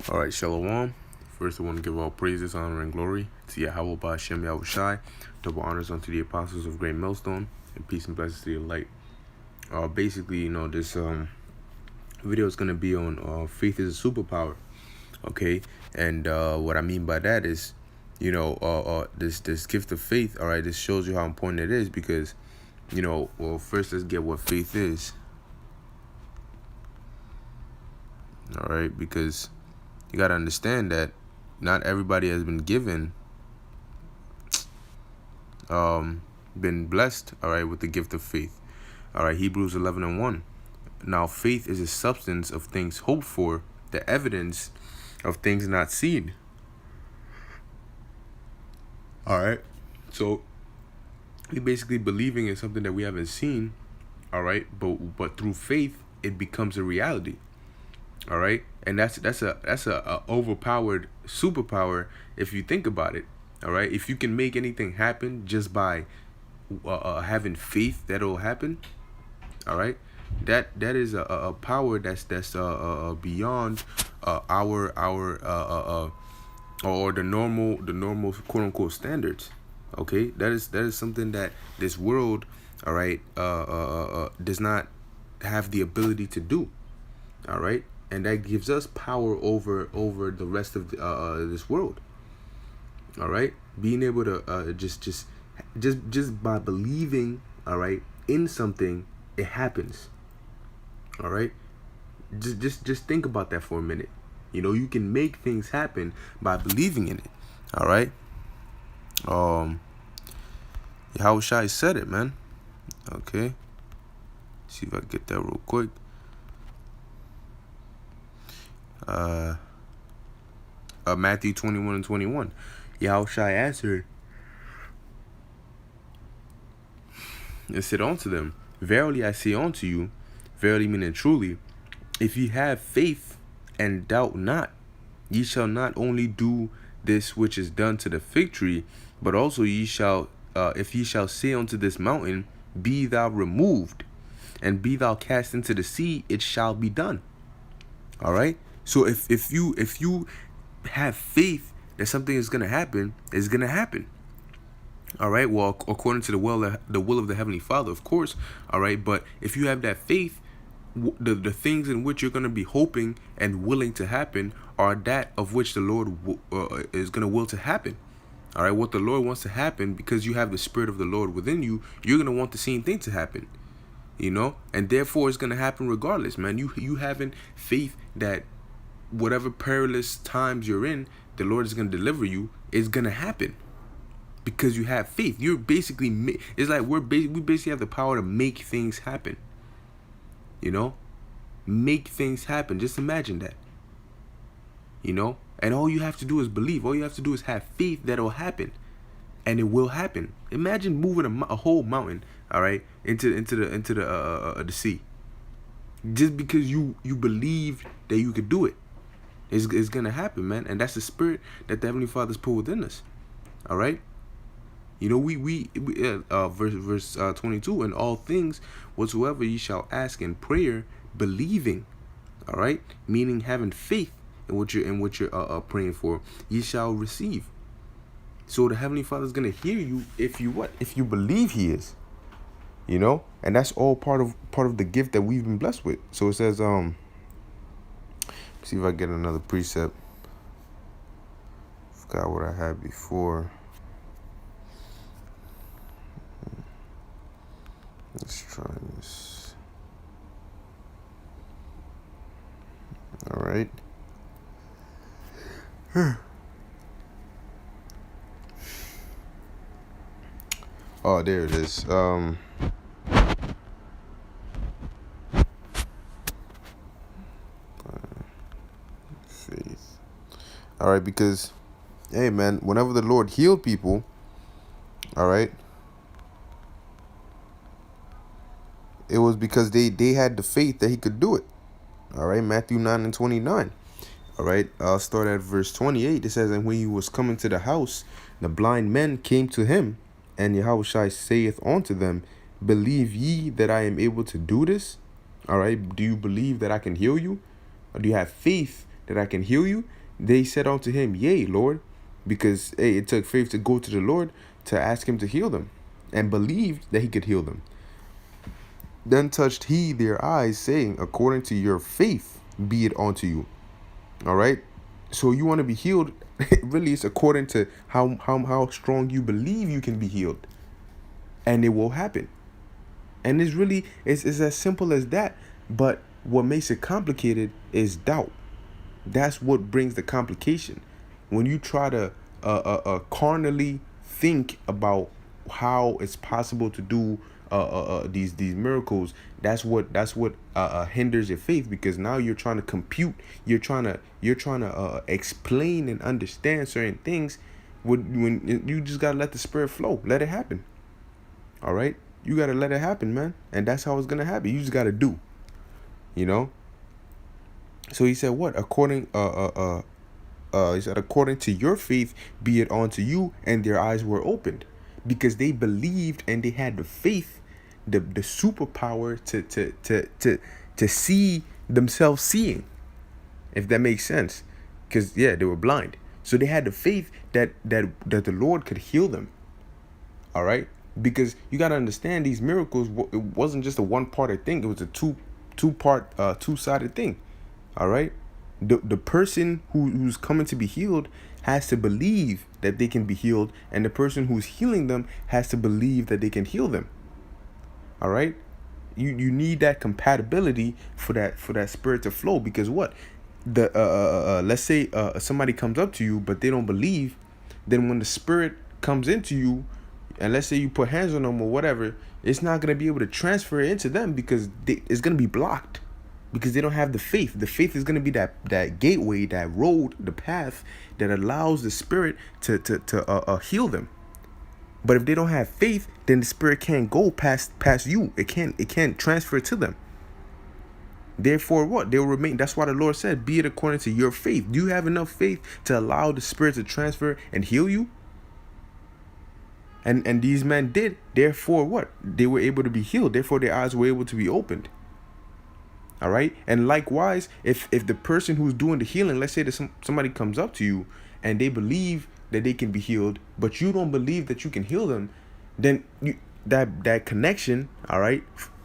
All right, Shalom. First, I want to give all praises, honor, and glory to Yahweh Ba'Shem Yahushai. Double honors unto the apostles of Great Millstone, and peace and blessings to your light. Basically, this video is gonna be on faith is a superpower. Okay, and what I mean by that is, this gift of faith. All right, this shows you how important it is because, well, first let's get what faith is. All right, because you got to understand that not everybody has been been blessed, all right, with the gift of faith. All right, Hebrews 11:1. Now, faith is a substance of things hoped for, the evidence of things not seen. All right, so we basically believing in something that we haven't seen, all right, but through faith it becomes a reality. All right, and that's a overpowered superpower if you think about it. All right, if you can make anything happen just by having faith that it'll happen. All right, that is a power that's beyond our or the normal quote unquote standards. Okay, that is something that this world, all right, does not have the ability to do. All right, and that gives us power over the rest of this world. All right, being able to just by believing, all right, in something, it happens. All right, just think about that for a minute. You can make things happen by believing in it. All right. Yahushua said it, man. Okay. See if I can get that real quick. Matthew 21:21. Yahushua answered and said unto them, Verily I say unto you, verily meaning truly, if ye have faith and doubt not, ye shall not only do this which is done to the fig tree, but also ye shall, if ye shall say unto this mountain, Be thou removed, and be thou cast into the sea, it shall be done. All right. So if you have faith that something is gonna happen, it's gonna happen. All right. Well, according to the will of the Heavenly Father, of course. All right. But if you have that faith, the things in which you're going to be hoping and willing to happen are that of which the Lord is going to will to happen. All right. What the Lord wants to happen, because you have the Spirit of the Lord within you, you're going to want the same thing to happen. And therefore it's going to happen regardless, man. You having faith that whatever perilous times you're in, the Lord is going to deliver you, is going to happen. Because you have faith. You're basically, it's like we basically have the power to make things happen. Make things happen. Just imagine that. And all you have to do is believe. All you have to do is have faith that it'll happen, and it will happen. Imagine moving a whole mountain, all right, into the sea, just because you believe that you could do it. It's gonna happen, man. And that's the spirit that the Heavenly Father's put within us. All right. Verse 22, in all things whatsoever ye shall ask in prayer, believing, all right, meaning having faith in what you're praying for, ye shall receive. So the Heavenly Father is gonna hear you if you believe He is, and that's all part of the gift that we've been blessed with. So it says, see if I get another precept. Forgot what I had before. Let's try this. All right. Oh, there it is. Faith. All right, because, hey, man, whenever the Lord healed people, all right, it was because they had the faith that He could do it. All right, Matthew 9:29. All right, I'll start at verse 28. It says, And when He was coming to the house, the blind men came to Him, and Yahushua saith unto them, Believe ye that I am able to do this? All right, do you believe that I can heal you? Or do you have faith that I can heal you? They said unto him, Yea, Lord, because it took faith to go to the Lord to ask him to heal them, and believed that he could heal them. Then touched he their eyes, saying, According to your faith be it unto you. All right. So you want to be healed, really it's according to how strong you believe you can be healed. And it will happen. And it's as simple as that. But what makes it complicated is doubt. That's what brings the complication. When you try to carnally think about how it's possible to do these miracles, that's what hinders your faith, because now you're trying to compute, you're trying to explain and understand certain things when you just gotta let the Spirit flow, let it happen. All right, you gotta let it happen, man, and that's how it's gonna happen. You just gotta do, you know. So he said, what? He said, according to your faith be it unto you, and their eyes were opened, because they believed and they had the faith, the superpower to see themselves seeing, if that makes sense. Because they were blind, so they had the faith that the Lord could heal them. All right, because you got to understand, these miracles, it wasn't just a one-parted thing, it was a two-sided thing. All right, the person who's coming to be healed has to believe that they can be healed, and the person who's healing them has to believe that they can heal them. All right, you need that compatibility for that Spirit to flow. Because what, let's say somebody comes up to you but they don't believe, then when the Spirit comes into you, and let's say you put hands on them or whatever, it's not going to be able to transfer into them, because it's going to be blocked, because they don't have the faith. The faith is going to be that gateway, that road, the path that allows the Spirit to heal them. But if they don't have faith, then the Spirit can't go past you. It can't transfer to them. Therefore, what? They will remain. That's why the Lord said, be it according to your faith. Do you have enough faith to allow the Spirit to transfer and heal you? And these men did. Therefore, what? They were able to be healed. Therefore, their eyes were able to be opened. All right. And likewise, if the person who's doing the healing, let's say that somebody comes up to you and they believe that they can be healed, but you don't believe that you can heal them, then that connection, all right,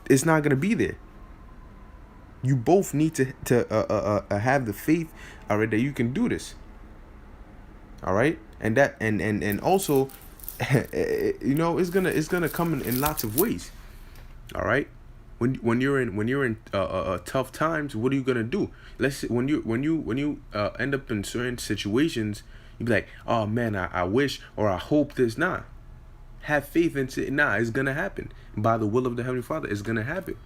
it's not going to be there. You both need to have the faith, all right, that you can do this. All right. And that and also, it's gonna come in lots of ways. All right. When you're in tough times, what are you gonna do? Let's say when you end up in certain situations, you be like, oh man, I wish or I hope this. Nah, have faith and say, nah, it's gonna happen by the will of the Heavenly Father. It's gonna happen.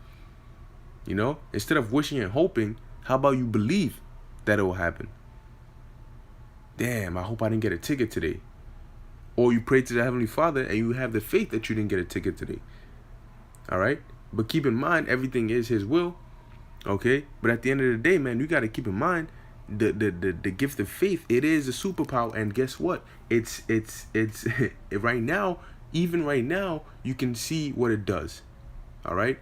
Instead of wishing and hoping, how about you believe that it will happen? Damn, I hope I didn't get a ticket today. Or you pray to the Heavenly Father and you have the faith that you didn't get a ticket today. All right. But keep in mind, everything is His will, okay? But at the end of the day, man, you got to keep in mind the gift of faith. It is a superpower, and guess what? It's right now, even right now, you can see what it does. All right.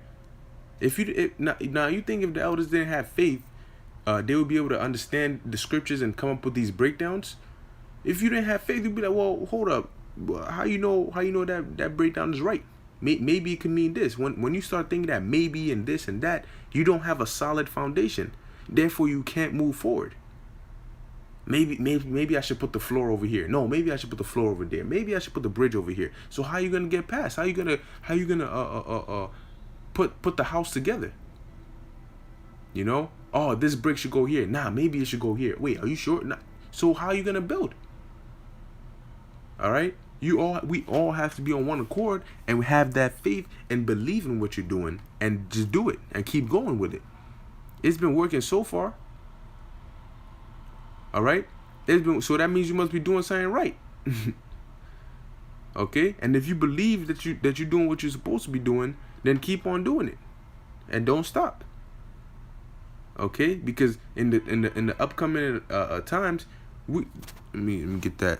Now you think if the elders didn't have faith, they would be able to understand the scriptures and come up with these breakdowns. If you didn't have faith, you'd be like, well, hold up, how you know that breakdown is right? Maybe it could mean this. When you start thinking that maybe and this and that, you don't have a solid foundation. Therefore, you can't move forward. Maybe I should put the floor over here. No, maybe I should put the floor over there. Maybe I should put the bridge over here. So how are you gonna get past? How you gonna put the house together? Oh, this brick should go here. Nah, maybe it should go here. Wait, are you sure? Nah. So how are you gonna build? All right. We all have to be on one accord, and we have that faith and believe in what you're doing, and just do it and keep going with it. It's been working so far. All right. So that means you must be doing something right. Okay. And if you believe that you're doing what you're supposed to be doing, then keep on doing it, and don't stop. Okay. Because in the upcoming times, let me get that.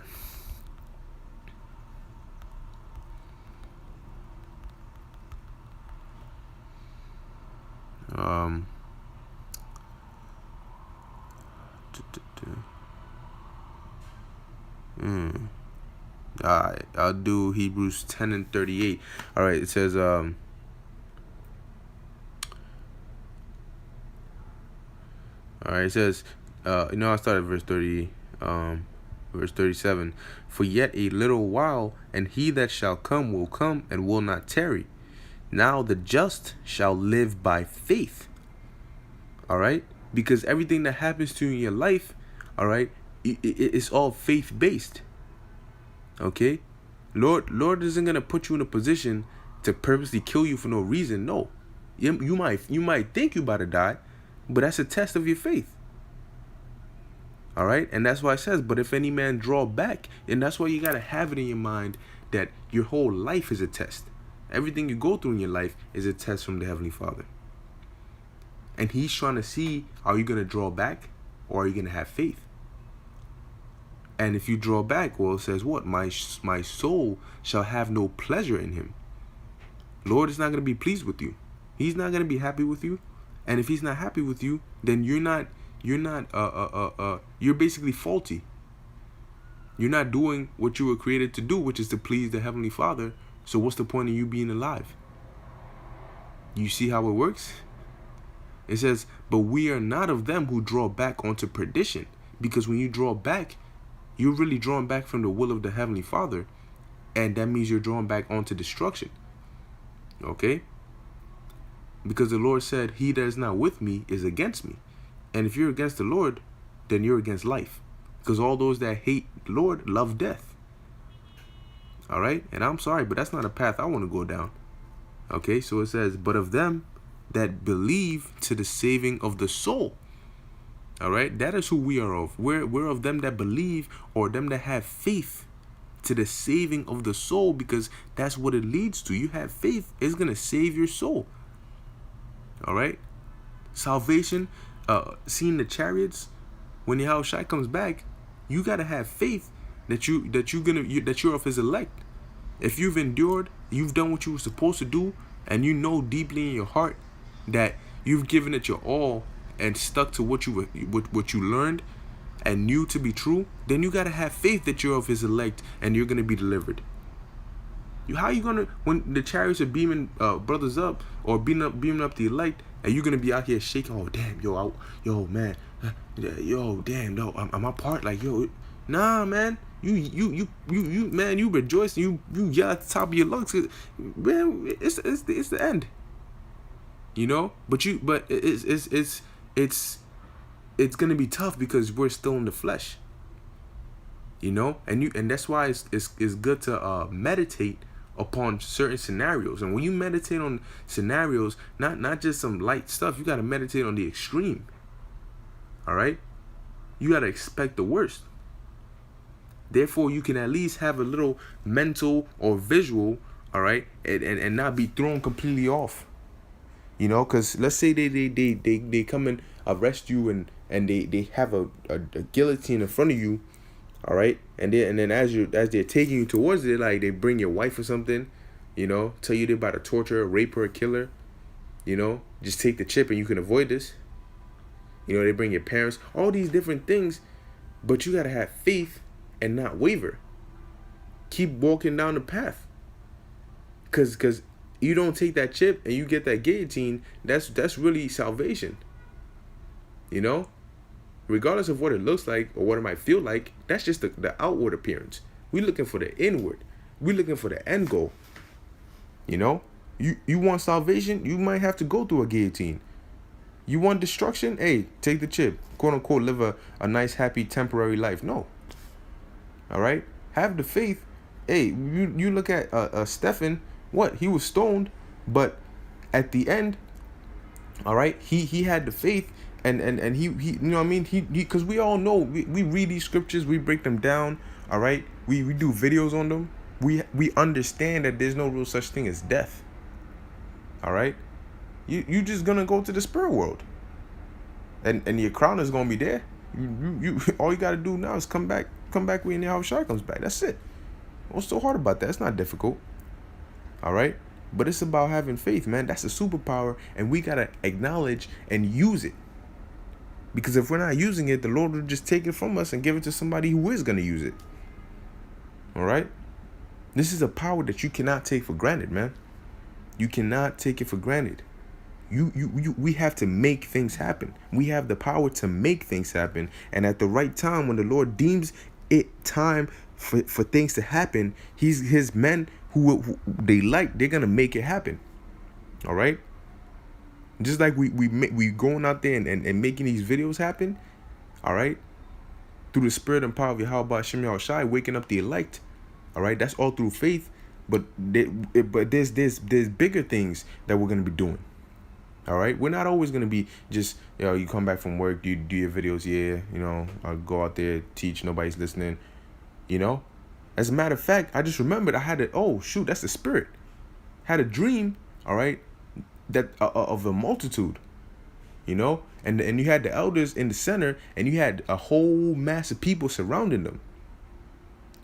Alright, I'll do Hebrews 10 and 38. Alright, it says, Alright, it says, I'll start at verse 37. For yet a little while, and he that shall come will come and will not tarry. Now the just shall live by faith. Alright? Because everything that happens to you in your life, alright, it's all faith-based. Okay? Lord isn't going to put you in a position to purposely kill you for no reason. No. You might think you about to die, but that's a test of your faith. All right? And that's why it says, but if any man draw back, and that's why you got to have it in your mind that your whole life is a test. Everything you go through in your life is a test from the Heavenly Father. And he's trying to see, are you going to draw back or are you going to have faith? And if you draw back, well, it says what? My soul shall have no pleasure in him. Lord is not going to be pleased with you. He's not going to be happy with you. And if he's not happy with you, then you're basically faulty. You're not doing what you were created to do, which is to please the Heavenly Father. So what's the point of you being alive? You see how it works? It says, but we are not of them who draw back onto perdition. Because when you draw back, you're really drawing back from the will of the Heavenly Father. And that means you're drawing back onto destruction. Okay? Because the Lord said, he that is not with me is against me. And if you're against the Lord, then you're against life. Because all those that hate the Lord love death. All right? And I'm sorry, but that's not a path I want to go down. Okay? So it says, but of them that believe to the saving of the soul. All right? That is who we are of. We're of them that believe, or them that have faith to the saving of the soul, because that's what it leads to. You have faith, it's going to save your soul. All right? Salvation, seeing the chariots, when Yahushua comes back, you got to have faith that you're of his elect. If you've endured, you've done what you were supposed to do, and you know deeply in your heart that you've given it your all and stuck to what you learned and knew to be true, then you got to have faith that you're of his elect and you're going to be delivered. How are you going to, when the chariots are beaming brothers up or beaming up the elect, and you're going to be out here shaking, oh, damn, man, damn, I'm a part, like, nah, man, you rejoice, you yell at the top of your lungs, man, it's the end, but it's going to be tough because we're still in the flesh, and that's why it's good to meditate upon certain scenarios. And when you meditate on scenarios, not just some light stuff, you got to meditate on the extreme. All right? You got to expect the worst. Therefore, you can at least have a little mental or visual, all right, and not be thrown completely off. Because let's say they come and arrest you and they have a guillotine in front of you. All right, and then as they're taking you towards it, like they bring your wife or something, tell you they're about to torture her, rape her, kill her, just take the chip and you can avoid this. They bring your parents, all these different things, but you gotta have faith and not waver. Keep walking down the path, cause you don't take that chip and you get that guillotine. That's really salvation. Regardless of what it looks like or what it might feel like, that's just the outward appearance. We're looking for the inward. We're looking for the end goal. You want salvation, you might have to go through a guillotine. You want destruction? Hey, take the chip. Quote unquote, live a nice, happy, temporary life. No. All right? Have the faith. Hey, you look at Stephen, what? He was stoned, but at the end, all right, he had the faith. And he because we all know, we read these scriptures, we break them down, all right? We do videos on them. We understand that there's no real such thing as death. All right? You just gonna go to the spirit world. And your crown is gonna be there. You all you gotta do now is come back when Yahushua comes back. That's it. What's so hard about that? It's not difficult. All right? But it's about having faith, man. That's a superpower, and we gotta acknowledge and use it. Because if we're not using it, the Lord will just take it from us and give it to somebody who is going to use it. All right? This is a power that you cannot take for granted, man. You cannot take it for granted. We have to make things happen. We have the power to make things happen. And at the right time, when the Lord deems it time for things to happen, his men who they're going to make it happen. All right? Just like we going out there and making these videos happen, all right? Through the spirit and power of Yahweh Shem Yahushai, waking up the elect, all right? That's all through faith. But there's bigger things that we're gonna be doing. All right, we're not always gonna be just, you come back from work, you do your videos, I go out there, teach, nobody's listening, As a matter of fact, I just remembered that's the spirit. Had a dream, all right, that of a multitude, and you had the elders in the center, and you had a whole mass of people surrounding them,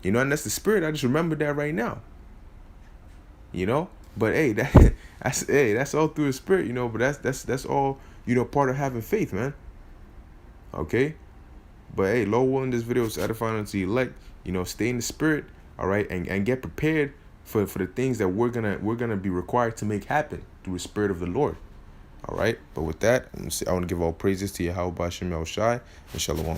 and that's the spirit. I just remembered that right now, but hey, that's all through the spirit, but that's all, part of having faith, man. Okay, but hey, Lord willing, this video is edifying unto the elect. Stay in the spirit, all right, and get prepared for the things that we're gonna be required to make happen through the spirit of the Lord. All right, but with that, I want to give all praises to Yahweh Shem Yahushai and Shalom.